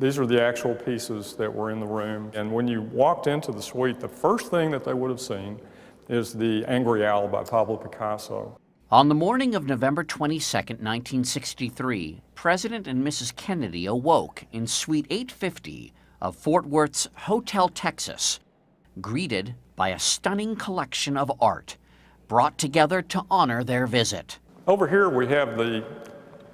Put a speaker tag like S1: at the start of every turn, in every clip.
S1: These are the actual pieces that were in the room. And when you walked into the suite, the first thing that they would have seen is the Angry Owl by Pablo Picasso.
S2: On the morning of November 22, 1963, President and Mrs. Kennedy awoke in Suite 850 of Fort Worth's Hotel Texas, greeted by a stunning collection of art brought together to honor their visit.
S1: Over here we have the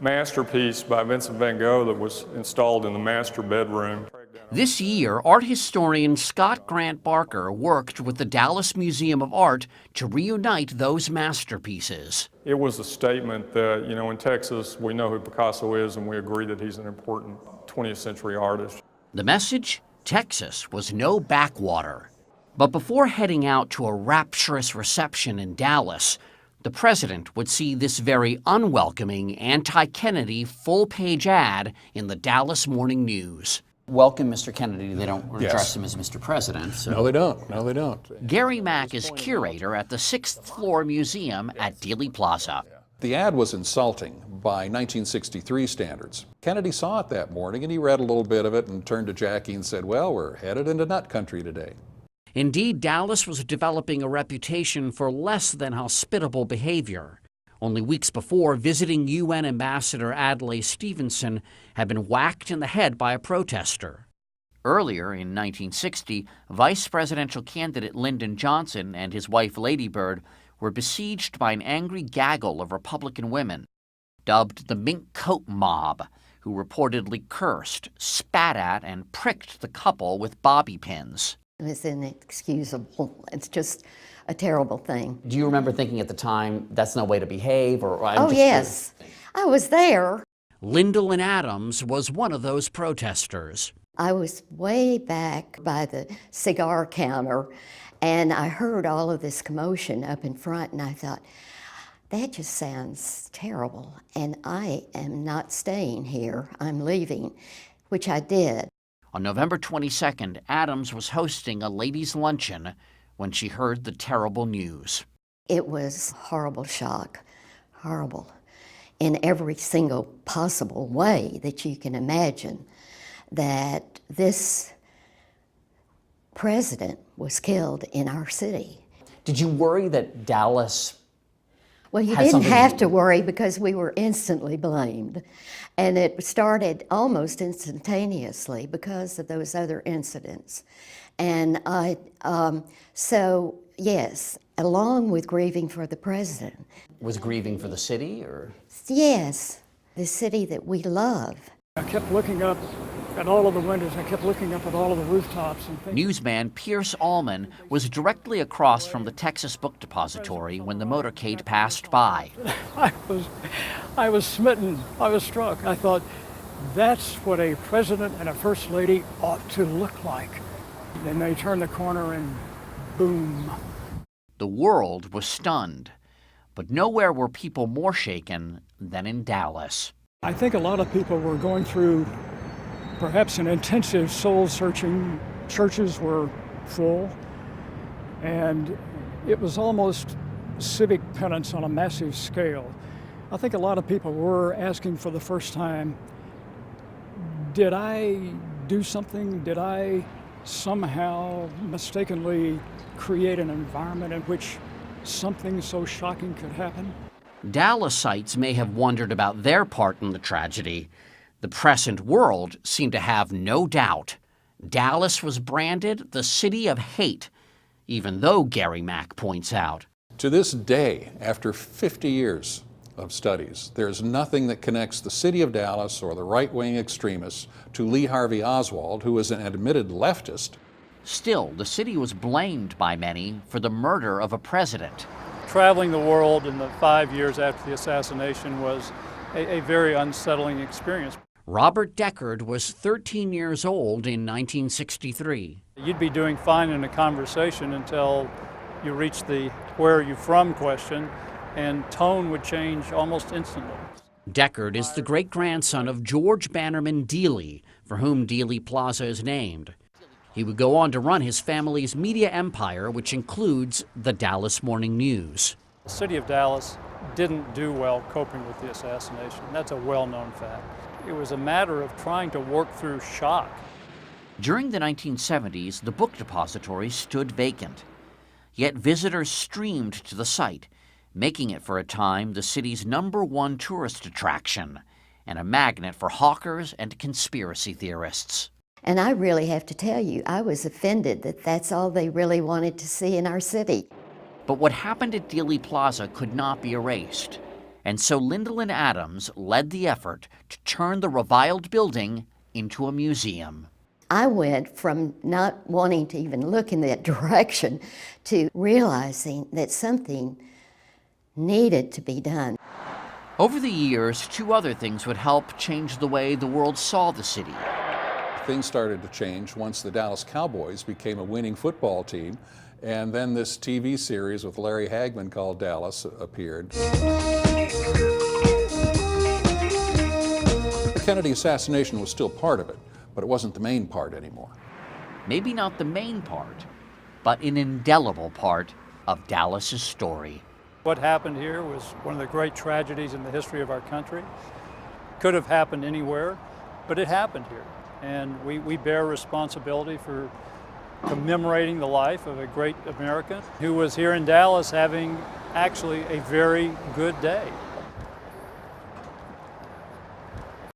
S1: masterpiece by Vincent van Gogh that was installed in the master bedroom.
S2: This year, art historian Scott Grant Barker worked with the Dallas Museum of Art to reunite those masterpieces.
S1: It was a statement that, you know, in Texas, we know who Picasso is and we agree that he's an important 20th century artist.
S2: The message? Texas was no backwater. But before heading out to a rapturous reception in Dallas, the president would see this very unwelcoming anti-Kennedy full-page ad in the Dallas Morning News. Welcome, Mr. Kennedy. They don't address him as Mr. President. So.
S3: No, they don't. No, they don't.
S2: Gary Mack is curator at the 6th floor museum at Dealey Plaza.
S3: The ad was insulting by 1963 standards. Kennedy saw it that morning and he read a little bit of it and turned to Jackie and said, well, we're headed into nut country today.
S2: Indeed, Dallas was developing a reputation for less than hospitable behavior. Only weeks before, visiting UN Ambassador Adlai Stevenson had been whacked in the head by a protester. Earlier, in 1960, vice presidential candidate Lyndon Johnson and his wife Lady Bird were besieged by an angry gaggle of Republican women, dubbed the Mink Coat Mob, who reportedly cursed, spat at, and pricked the couple with bobby pins.
S4: It was inexcusable. It's just a terrible thing.
S2: Do you remember thinking at the time, that's no way to behave?
S4: Oh, yes. I was there.
S2: Lyndon Adams was one of those protesters.
S4: I was way back by the cigar counter, and I heard all of this commotion up in front, and I thought, that just sounds terrible, and I am not staying here. I'm leaving, which I did.
S2: On November 22nd, Adams was hosting a ladies' luncheon when she heard the terrible news.
S4: It was a horrible shock, horrible, in every single possible way that you can imagine, that this president was killed in our city.
S2: Did you worry that Dallas...
S4: Well, you didn't have to worry because we were instantly blamed. And it started almost instantaneously because of those other incidents. And so, yes, along with grieving for the president.
S2: Was grieving for the city, or?
S4: Yes, the city that we love.
S5: I kept looking up at all of the windows. I kept looking up at all of the rooftops. And
S2: Newsman Pierce Allman was directly across from the Texas Book Depository when the motorcade passed by.
S5: I was smitten. I was struck. I thought, that's what a president and a first lady ought to look like. Then they turned the corner and boom.
S2: The world was stunned, but nowhere were people more shaken than in Dallas.
S5: I think a lot of people were going through perhaps an intensive soul searching. Churches were full, and it was almost civic penance on a massive scale. I think a lot of people were asking for the first time, did I do something? Did I somehow mistakenly create an environment in which something so shocking could happen?
S2: Dallasites may have wondered about their part in the tragedy. The press and world seemed to have no doubt. Dallas was branded the city of hate, even though Gary Mack points out.
S3: To this day, after 50 years of studies, there's nothing that connects the city of Dallas or the right-wing extremists to Lee Harvey Oswald, who is an admitted leftist.
S2: Still, the city was blamed by many for the murder of a president.
S6: Traveling the world in the 5 years after the assassination was a very unsettling experience.
S2: Robert Deckard was 13 years old in 1963.
S6: You'd be doing fine in a conversation until you reached the where are you from question, and tone would change almost instantly.
S2: Deckard is the great-grandson of George Bannerman Dealey, for whom Dealey Plaza is named. He would go on to run his family's media empire, which includes the Dallas Morning News.
S6: The city of Dallas didn't do well coping with the assassination. That's a well-known fact. it was a matter of trying to work through shock.
S2: During the 1970s, the book depository stood vacant. Yet visitors streamed to the site, making it for a time the city's #1 tourist attraction and a magnet for hawkers and conspiracy theorists.
S4: And I really have to tell you, I was offended that that's all they really wanted to see in our city.
S2: But what happened at Dealey Plaza could not be erased. And so Lyndall Adams led the effort to turn the reviled building into a museum.
S4: I went from not wanting to even look in that direction to realizing that something needed to be done.
S2: Over the years, 2 other things would help change the way the world saw the city.
S3: Things started to change once the Dallas Cowboys became a winning football team, and then this TV series with Larry Hagman called Dallas appeared. The Kennedy assassination was still part of it, but it wasn't the main part anymore.
S2: Maybe not the main part, but an indelible part of Dallas's story.
S6: What happened here was one of the great tragedies in the history of our country. Could have happened anywhere, but it happened here. And we bear responsibility for commemorating the life of a great American who was here in Dallas having actually a very good day.